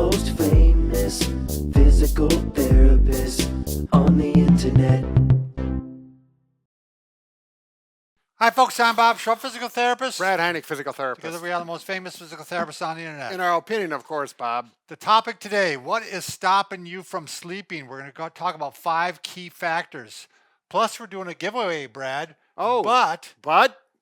most famous physical therapist on the internet. Hi folks, I'm Bob Schrupp, physical therapist. Brad Heineck, physical therapist. Together we are the most famous physical therapists on the internet. In our opinion, of course, Bob. The topic today, what is stopping you fromug We're going to talk about 5 key factors. Plus we're doing a giveaway, Brad. Oh, but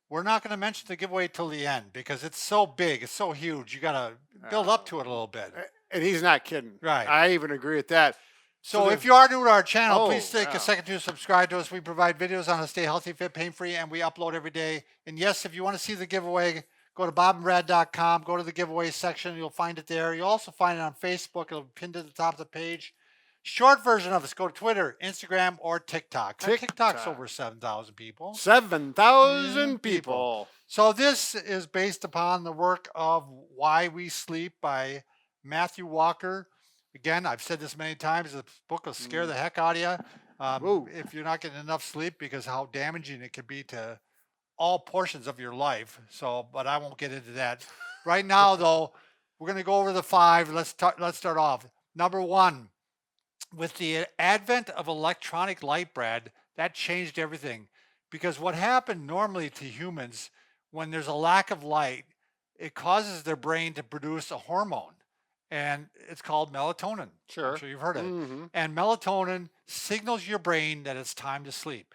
we're not going to mention the giveaway till the end because it's so big, it's so huge. You got to build up to it a little bit. And he's not kidding. Right. I even agree with that. So if you are new to our channel, please take wow. a second to subscribe to us. We provide videos on how to stay healthy, fit, pain-free, and we upload every day. And yes, if you want to see the giveaway, go to bobandbrad.com, go to the giveaway section. You'll find it there. You'll also find it on Facebook. It'll be pinned to the top of the page. Short version of us, go to Twitter, Instagram, or TikTok. TikTok's over 7,000 people. 7,000 people. So this is based upon the work of Why We Sleep by Matthew Walker. Again, I've said this many times, the book will scare the heck out of you if you're not getting enough sleep because how damaging it can be to all portions of your life. So, but I won't get into that. Right now, though, we're going to go over the 5. Let's start off. Number 1, with the advent of electronic light, Brad, that changed everything. Because what happened normally to humans when there's a lack of light, it causes their brain to produce a hormone. And it's called melatonin. Sure. I'm sure you've heard of it. Mm-hmm. And melatonin signals your brain that it's time to sleep.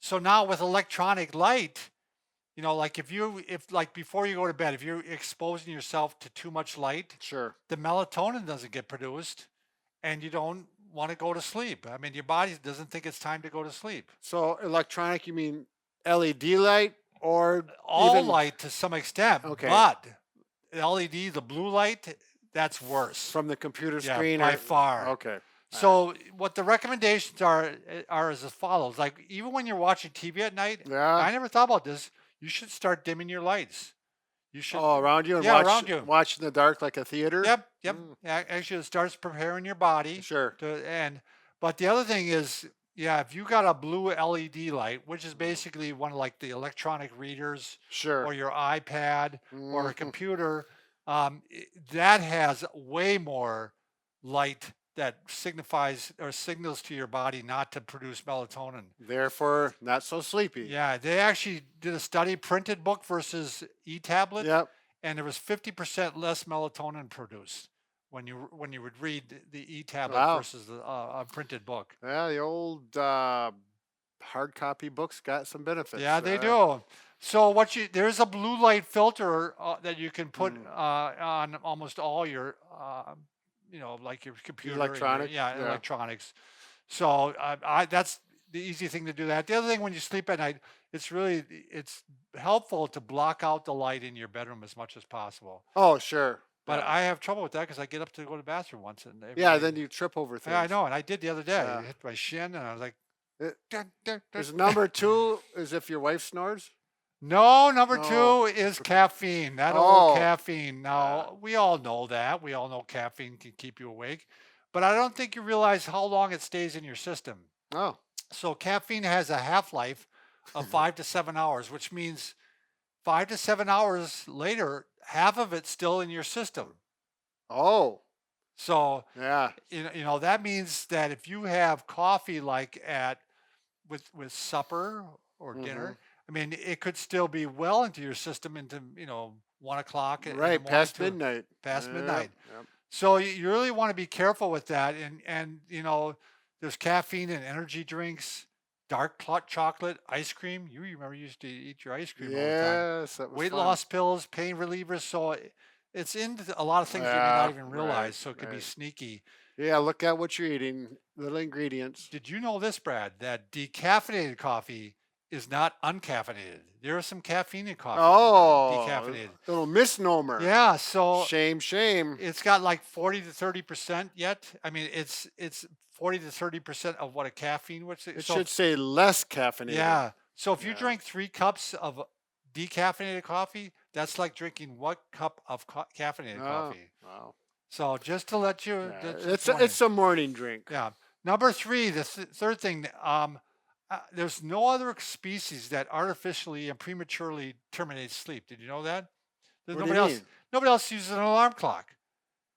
So now with electronic light, you know, like if before you go to bed, if you're exposing yourself to too much light, Sure, the melatonin doesn't get produced and you don't want to go to sleep. I mean, your body doesn't think it's time to go to sleep. So electronic, you mean LED light or all even light to some extent, Okay. but LED, the blue light, that's worse. from the computer screen? by or, far. Okay. So what the recommendations are as follows. Like even when you're watching TV at night, Yeah. I never thought about this. You should start dimming your lights. You should. Around you and Yeah, around you. watch in the dark like a theater? Yep. Mm. Actually, it starts preparing your body. Sure. But the other thing is, if you got a blue LED light, which is basically one of like the electronic readers Sure. or your iPad or a Mhm. computer, that has way more light that signifies or signals to your body not to produce melatonin. Therefore, not so sleepy. Yeah, they actually did a study, printed book versus e-tablet, Yep. and there was 50% less melatonin produced when you would read the e-tablet Wow. versus a printed book. Yeah, the old hard copy books got some benefits. Yeah, they do. So there's a blue light filter that you can put on almost all your, like your computer, and Electronic, yeah. electronics. So that's the easy thing to do. That the other thing when you sleep at night, it's helpful to block out the light in your bedroom as much as possible. Oh, sure. But yeah. I have trouble with that because I get up to go to the bathroom once and Then you trip over things. yeah, I know, and I did the other day. Yeah. I hit my shin, and I was like, Is number 2 is if your wife snores? No, number No. 2 is caffeine. That Oh. old caffeine. Now, we all know that. We all know caffeine can keep you awake. But I don't think you realize how long it stays in your system. Oh. So caffeine has a half-life of 5 to 7 hours, which means 5 to 7 hours later, half of it's still in your system. Oh. So Yeah. that means that if you have coffee like with supper or dinner, I mean, it could still be well into your system into 1 o'clock. in the Right, morning past to- midnight. Past Yep, midnight. yep. So you really want to be careful with that. And there's caffeine in energy drinks, dark chocolate, ice cream. You remember you used to eat your ice cream all the time. Yes, that was Weight fun. loss pills, pain relievers. So it's into a lot of things you may not even realize. right, So it could be right. sneaky. Yeah, look at what you're eating. Little ingredients. Did you know this, Brad, that decaffeinated coffee is not uncaffeinated? There is some caffeine in coffee. Oh, decaffeinated. little misnomer. Yeah, so Shame. it's got like 40 to 30% yet. I mean, it's 40 to 30% of what a caffeine would say. It should say less caffeinated. Yeah. So if you Yeah. drink 3 cups of decaffeinated coffee, that's like drinking 1 cup of caffeinated coffee. Wow. So just to let you, Yeah, that's it's a morning drink. yeah. Number 3, the third thing, there's no other species that artificially and prematurely terminates sleep. Did you know that? There's What do nobody you else. mean? Nobody else uses an alarm clock.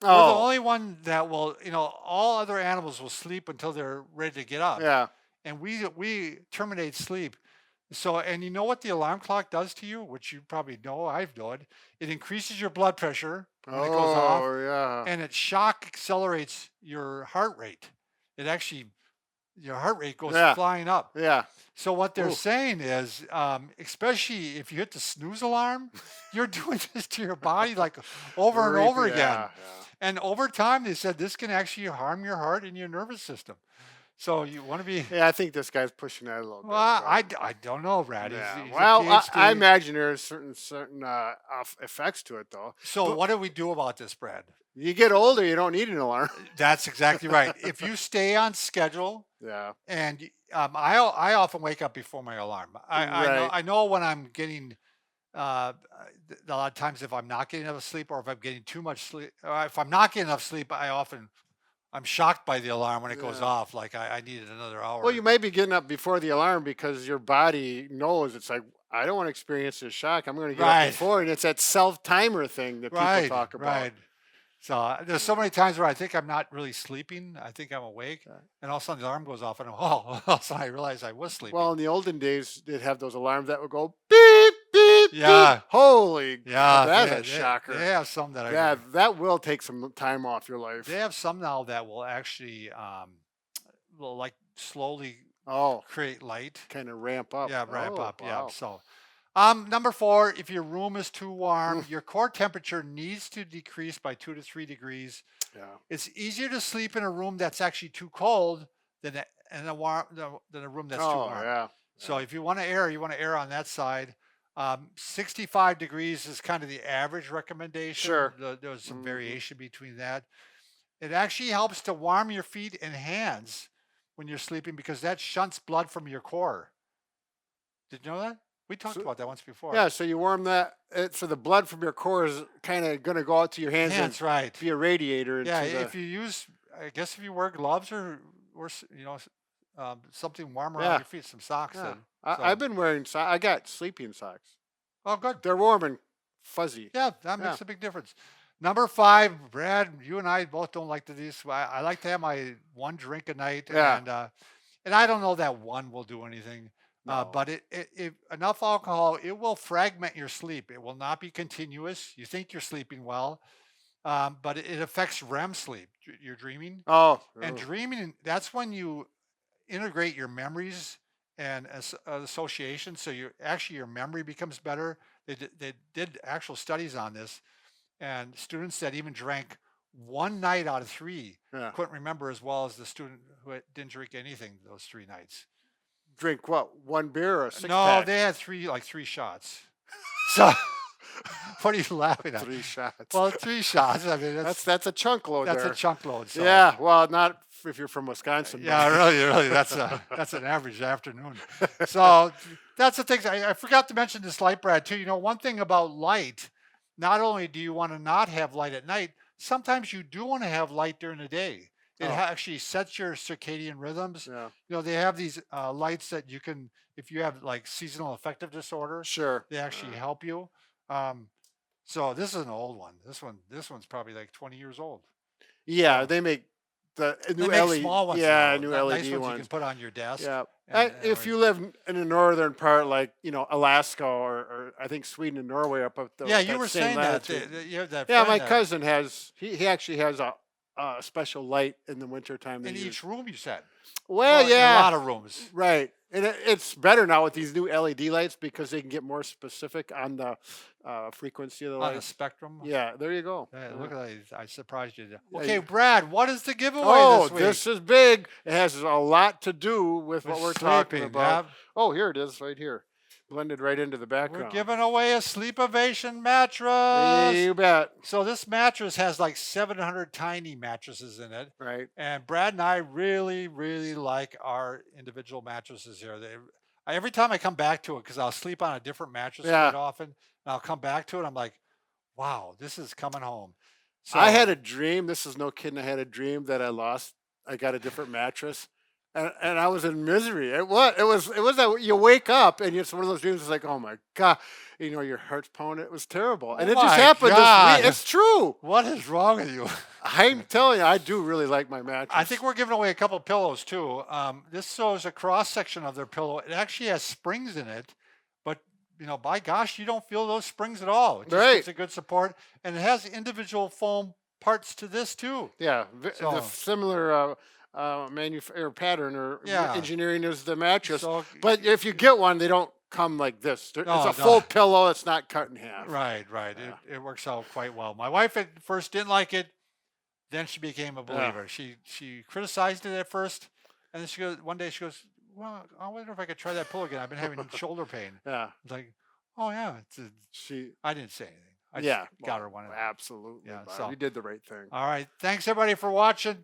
We're the Oh, only one that will, all other animals will sleep until they're ready to get up. yeah. And we terminate sleep. So, and you know what the alarm clock does to you, which you probably know, I've known. It increases your blood pressure when it goes off, Oh, yeah. and it shock accelerates your heart rate. It actually, your heart rate goes Yeah. flying up. Yeah. So what they're Ooh. saying is, especially if you hit the snooze alarm, you're doing this to your body like over and over again. Yeah. And over time, they said this can actually harm your heart and your nervous system. So you want to be. Yeah, I think this guy's pushing that a little Well, bit. I don't know, Brad. Yeah. He's Well, a I PhD. imagine there's certain effects to it, though. So But what do we do about this, Brad? you get older, you don't need an alarm. That's exactly right. If you stay on schedule, Yeah. and I often wake up before my alarm. Right. I know when I'm getting a lot of times if I'm not getting enough sleep or if I'm getting too much sleep, if I'm not getting enough sleep, I'm shocked by the alarm when it goes Yeah. off. Like I needed another hour. Well, you may be getting up before the alarm because your body knows it's like, I don't want to experience this shock. I'm going to get Right. up before. And it's that self timer thing that people talk about. Right. So there's so many times where I think I'm not really sleeping. I think I'm awake, Okay. and all of a sudden the alarm goes off, and all of a sudden I realize I was sleeping. Well, in the olden days, they'd have those alarms that would go beep, beep, Yeah. beep. Holy, yeah, that's they, a shocker. They have some that Yeah, that will take some time off your life. they have some now that will actually will like slowly Oh, create light. kind of ramp up. Yeah, ramp Oh, up. Yeah. wow. So, number 4, if your room is too warm, your core temperature needs to decrease by 2 to 3 degrees. Yeah. It's easier to sleep in a room that's actually too cold than in a warm than a room that's too Oh, warm. yeah. So if you want to err on that side. 65 degrees is kind of the average recommendation. Sure. There's some Mhm. variation between that. It actually helps to warm your feet and hands when you're sleeping because that shunts blood from your core. Did you know that? We talked So- about that once before. Yeah, so you warm that, so the blood from your core is kind of going to go out to your hands That's and right. be a radiator. Yeah, into the, if you use, I guess if you wear gloves or something warm around Yeah. your feet, some socks. yeah. Then. I've been wearing I got sleeping socks. Oh, good. They're warm and fuzzy. Yeah, that makes Yeah. a big difference. Number 5, Brad, you and I both don't like to do this. I like to have my one drink a night, Yeah. and I don't know that one will do anything. No. But if enough alcohol, it will fragment your sleep. It will not be continuous. You think you're sleeping well, but it affects REM sleep. You're dreaming, Oh, and dreaming. That's when you integrate your memories and association. So your memory becomes better. They did actual studies on this, and students that even drank one night out of 3 yeah. couldn't remember as well as the student who didn't drink anything those 3 nights. Drink what? One beer or a 6 No, pack? they had 3 shots. So what are you laughing at? 3 shots. Well, 3 shots. I mean, that's a chunk load that's there. a chunk load. So. Yeah, well, not if you're from Wisconsin. but- Yeah, really, that's an average afternoon. So that's the thing. I forgot to mention this light, Brad, too. One thing about light, not only do you want to not have light at night, sometimes you do want to have light during the day. It Oh. actually sets your circadian rhythms. Yeah, They have these lights that you can, if you have like seasonal affective disorder, sure. they actually help you. So this is an old one. This one's probably like 20 years old. Yeah, they make the new They make LED. small ones. Yeah, now, new nice LED ones you ones. can put on your desk. Yeah. and- If you live in the northern part, like Alaska or I think Sweden and Norway, up the Yeah, you that were same saying that. latitude. You have that Yeah, friend my that- cousin has. He actually has a special light in the wintertime. they in use. each room. You said. Well, in yeah, a lot of rooms. right. And it's better now with these new LED lights because they can get more specific on the frequency of the On the light. spectrum. Yeah, there you go. Yeah, Yeah. look at that. I surprised you there. Yeah, Okay, you- Brad, what is the giveaway Oh, this week? this is big. It has a lot to do with what we're talking sleeping, about. yeah. Oh, here it is, right here, blended right into the We're background. giving away a Sleepovation mattress. You bet. So this mattress has like 700 tiny mattresses in it. Right. And Brad and I really, really like our individual mattresses here. Every time I come back to it, because I'll sleep on a different mattress Yeah. quite often, and I'll come back to it, I'm like, wow, this is coming home. So I had a dream. This is no kidding. I had a dream that I got a different mattress, and I was in misery. It was that you wake up and it's one of those dreams. It's like, oh my god, your heart's pounding. It was terrible, and Oh it just my happened this God. week. It's true. What is wrong with you? I'm telling you, I do really like my mattress. I think we're giving away a couple pillows too. This shows a cross section of their pillow. It actually has springs in it, but by gosh, you don't feel those springs at all. It just Right. gives a good support, and it has individual foam parts to this too. Yeah, So- the similar pattern or Yeah. engineering as the mattress. So- But if you get one, they don't come like this. It's No, a no. full pillow. It's not cut in half. Right. Yeah. It works out quite well. My wife at first didn't like it, then she became a believer. She criticized it at first, and then one day she goes, well, I wonder if I could try that pillow again. I've been having shoulder pain. Yeah, It's like, oh yeah. she. I didn't say anything. I Yeah, just got her one. Absolutely. Yeah, Bob. so- You did the right thing. All right. Thanks everybody for watching.